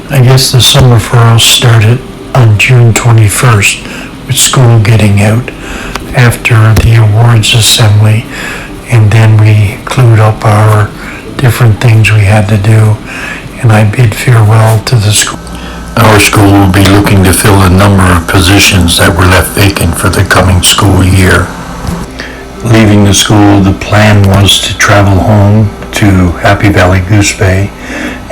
I guess the summer for us started on June 21st with school getting out after the awards assembly, and then we clued up our different things we had to do, and I bid farewell to the school. Our school will be looking to fill a number of positions that were left vacant for the coming school year. Leaving the school, the plan was to travel home to Happy Valley Goose Bay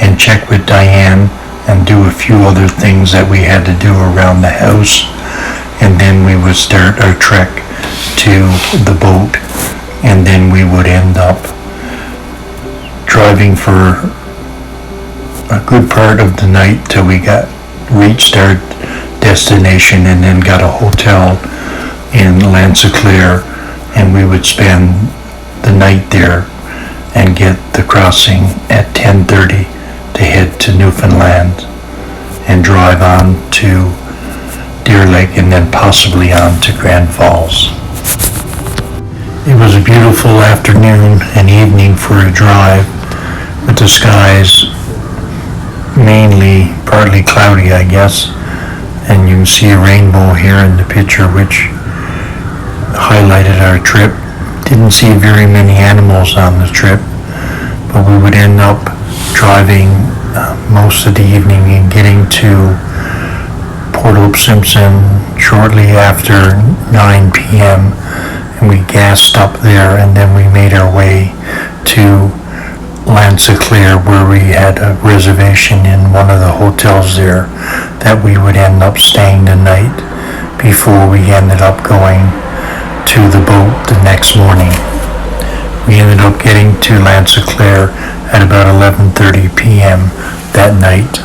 and check with Diane and do a few other things that we had to do around the house, and then we would start our trek to the boat, and then we would end up driving for a good part of the night till we reached our destination, and then got a hotel in Lanzaclear, and we would spend the night there and get the crossing at 10:30 to head to Newfoundland and drive on to Deer Lake and then possibly on to Grand Falls. It was a beautiful afternoon and evening for a drive, with the skies mainly partly cloudy, I guess, and you can see a rainbow here in the picture which highlighted our trip. Didn't see very many animals on the trip, but we would end up driving most of the evening and getting to Port Hope Simpson shortly after 9 p.m. and we gassed up there, and then we made our way to Lanzaclear, where we had a reservation in one of the hotels there that we would end up staying the night before we ended up going to the boat the next morning. We ended up getting to Lanzaclear at about 11:30 p.m. that night.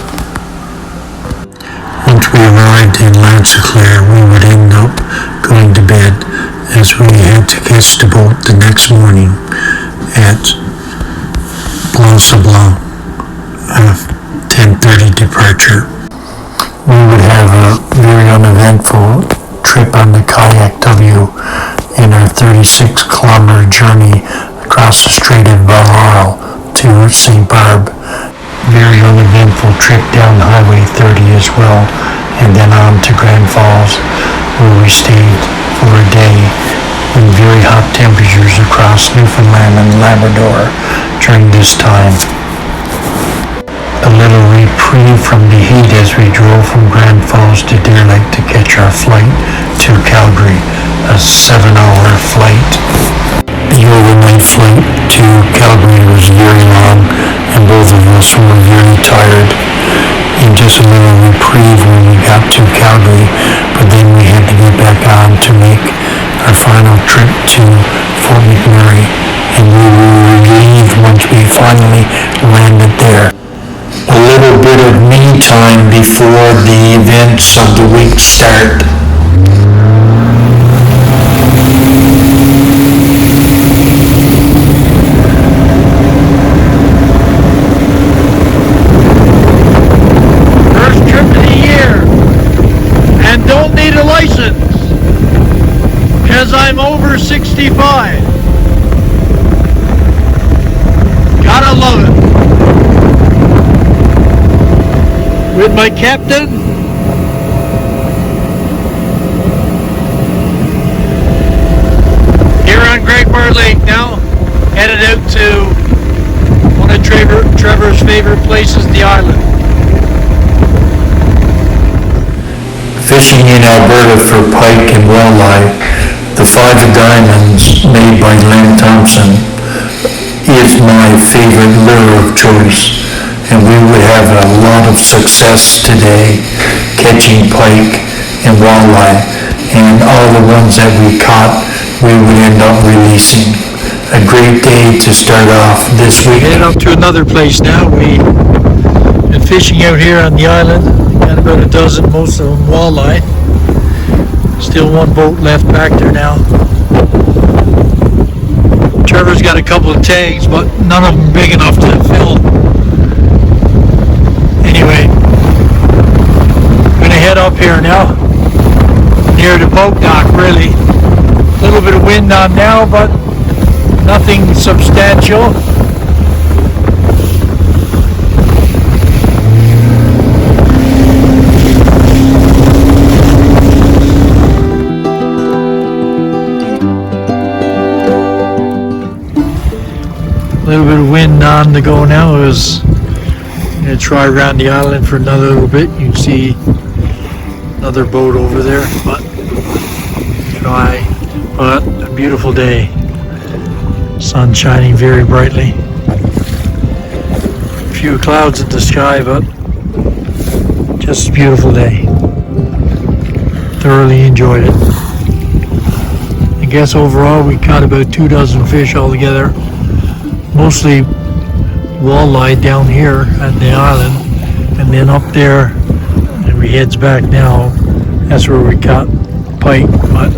Once we arrived in Lanzaclear, we would end up going to bed, as we had to catch the boat the next morning at Blanc-Sablon, a 10:30 departure. We would have a very uneventful trip on the Kayak W in our 36-kilometer journey across the Strait of Balmoral to St. Barb. Very uneventful trip down Highway 30 as well, and then on to Grand Falls, where we stayed for a day in very hot temperatures across Newfoundland and Labrador during this time. A little reprieve from the heat as we drove from Grand Falls to Deer Lake to catch our flight to Calgary, a 7-hour flight. The overnight flight to Calgary was very long, and both of us were very tired. And just a little reprieve when we got to Calgary, but then we had to get back on to make our final trip to Fort McMurray, and we were relieved once we finally landed there. A little bit of me time before the events of the week start. First trip of the year, and don't need a license, because I'm over 65. Gotta love it. With my captain, here on Great Bear Lake now, headed out to one of Trevor's favorite places, the island. Fishing in Alberta for pike and walleye, the Five of Diamonds made by Len Thompson is my favorite lure of choice, and we would have a lot of success today catching pike and walleye, and all the ones that we caught we would end up releasing. A great day to start off this week. Headed up to another place now. We've been fishing out here on the island. Got about a dozen, most of them walleye. Still one boat left back there now. Trevor's got a couple of tags, but none of them big enough to fill. Anyway, I'm gonna head up here now, near the boat dock really. A little bit of wind on now, but nothing substantial. little bit of wind on the go now. I'm gonna try around the island for another little bit. You can see another boat over there, but a beautiful day. Sun shining very brightly. A few clouds in the sky, but just a beautiful day. Thoroughly enjoyed it. I guess overall we caught about 2 dozen fish altogether. Mostly walleye down here at the island, and then up there, and we heads back now. That's where we caught pike, but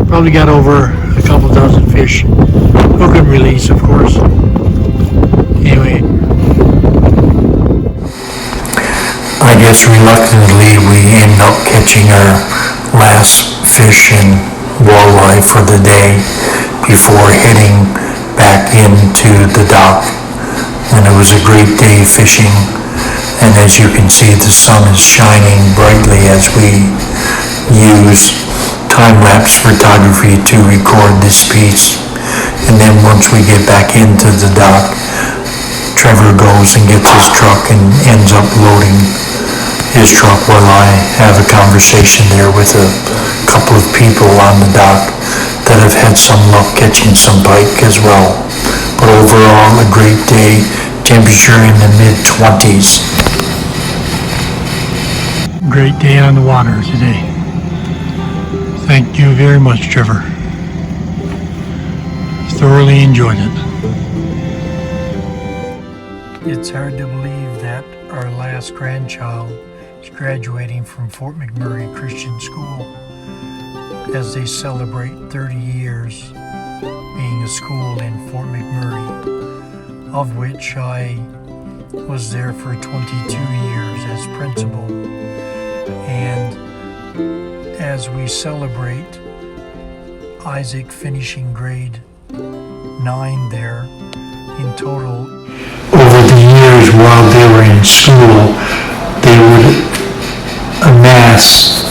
probably got over a couple dozen fish. Hook and release, of course. Anyway, I guess reluctantly we end up catching our last fish and walleye for the day before heading back into the dock. And it was a great day fishing, and as you can see, the sun is shining brightly as we use time-lapse photography to record this piece. And then once we get back into the dock, Trevor goes and gets his truck and ends up loading his truck while I have a conversation there with a couple of people on the dock that have had some luck catching some pike as well. But overall, a great day, temperature in the mid-20s. great day on the water today. Thank you very much, Trevor. Thoroughly enjoyed it. It's hard to believe that our last grandchild is graduating from Fort McMurray Christian School as they celebrate 30 years being a school in Fort McMurray, of which I was there for 22 years as principal. And as we celebrate Isaac finishing grade 9 there, in total, over the years while they were in school, they would amass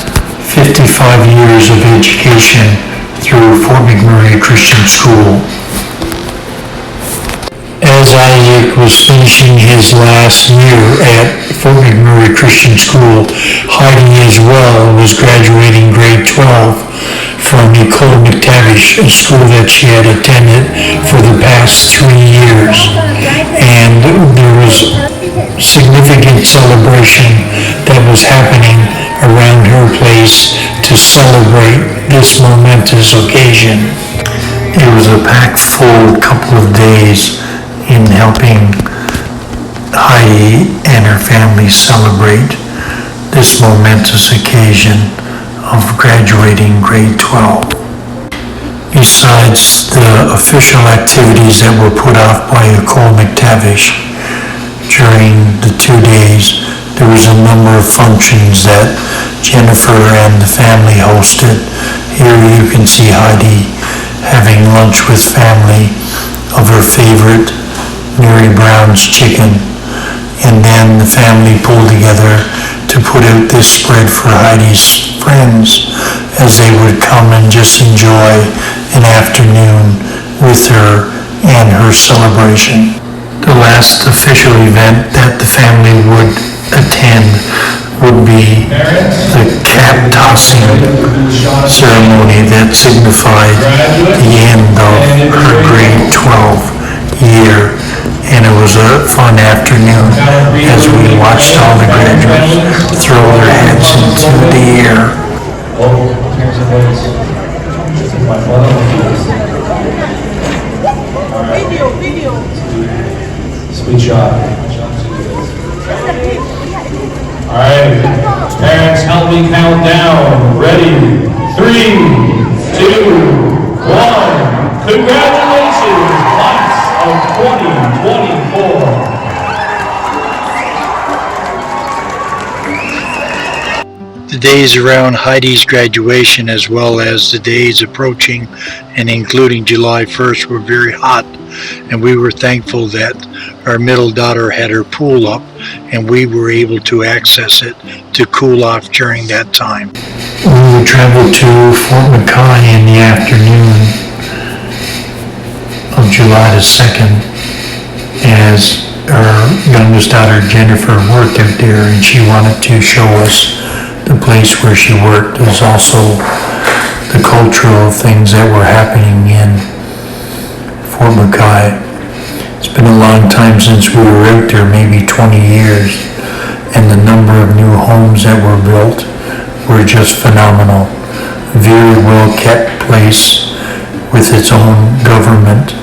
55 years of education through Fort McMurray Christian School. As Isaac was finishing his last year at Fort McMurray Christian School, Heidi as well was graduating grade 12 from Ecole McTavish, a school that she had attended for the past 3 years. And there was significant celebration that was happening around her place to celebrate this momentous occasion. It was a packed full couple of days in helping Heidi and her family celebrate this momentous occasion of graduating grade 12. Besides the official activities that were put off by Ecole McTavish during the 2 days, there was a number of functions that Jennifer and the family hosted. Here you can see Heidi having lunch with family of her favorite Mary Brown's chicken, and then the family pulled together to put out this spread for Heidi's friends as they would come and just enjoy an afternoon with her and her celebration. The last official event that the family would attend would be the cap tossing ceremony that signified the end of her grade 12 year. And it was a fun afternoon as we watched all the graduates throw their heads into the air. Video. Sweet shot. All right, parents, help me count down. Ready? 3, 2, 1. Congratulations, class of 2024. The days around Heidi's graduation, as well as the days approaching and including July 1st, were very hot, and we were thankful that our middle daughter had her pool up and we were able to access it to cool off during that time. We would travel to Fort McKay in the afternoon of July the 2nd as our youngest daughter Jennifer worked out there, and she wanted to show us the place where she worked. It was also the cultural things that were happening in Fort McKay. It's been a long time since we were out there, maybe 20 years, and the number of new homes that were built were just phenomenal. Very well kept place with its own government,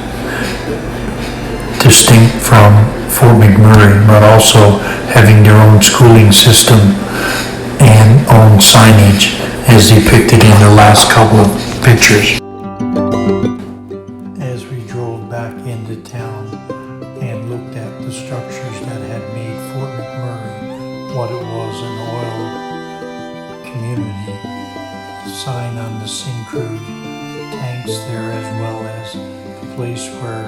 distinct from Fort McMurray, but also having their own schooling system and own signage as depicted in the last couple of pictures. As we drove back into town and looked at the structures that had made Fort McMurray what it was, an oil community, sign on the Syncrude tanks there, as well as the place where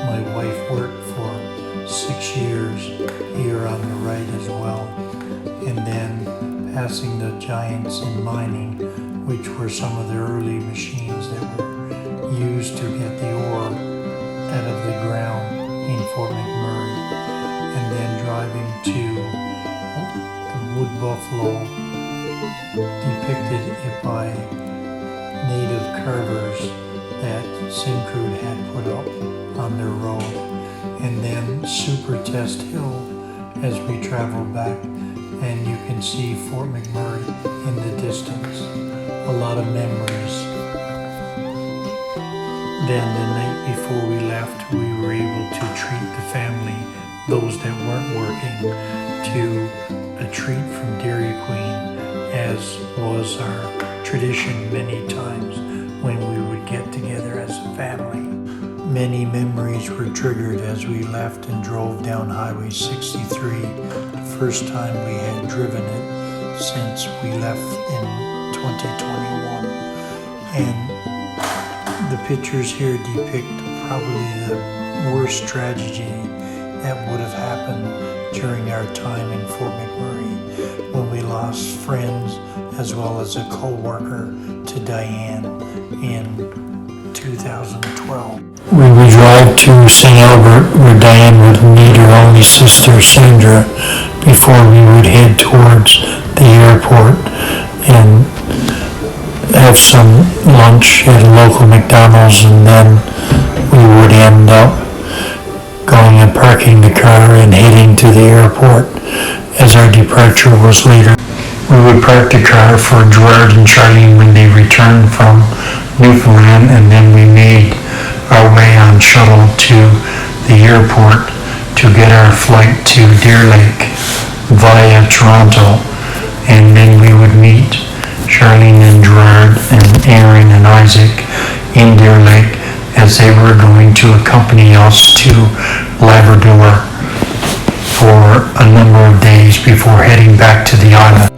my wife worked for 6 years here on the right as well. And then passing the giants in mining, which were some of the early machines that were used to get the ore out of the ground in Fort McMurray. And then driving to the Wood Buffalo, depicted it by native carvers that Syncrude had put up on their road. And then Super Test Hill as we travel back, and you can see Fort McMurray in the distance. A lot of memories. Then the night before we left, we were able to treat the family, those that weren't working, to a treat from Dairy Queen, as was our tradition many times when we would get together as a family. Many memories were triggered as we left and drove down Highway 63, the first time we had driven it since we left in 2021. And the pictures here depict probably the worst tragedy that would have happened during our time in Fort McMurray, when we lost friends as well as a co-worker to Diane in 2012. We would drive to St. Albert, where Diane would meet her only sister Sandra, before we would head towards the airport and have some lunch at a local McDonald's, and then we would end up going and parking the car and heading to the airport, as our departure was later. We would park the car for Gerard and Charlene when they returned from Newfoundland, and then we made our way on shuttle to the airport to get our flight to Deer Lake via Toronto. And then we would meet Charlene and Gerard and Aaron and Isaac in Deer Lake, as they were going to accompany us to Labrador for a number of days before heading back to the island.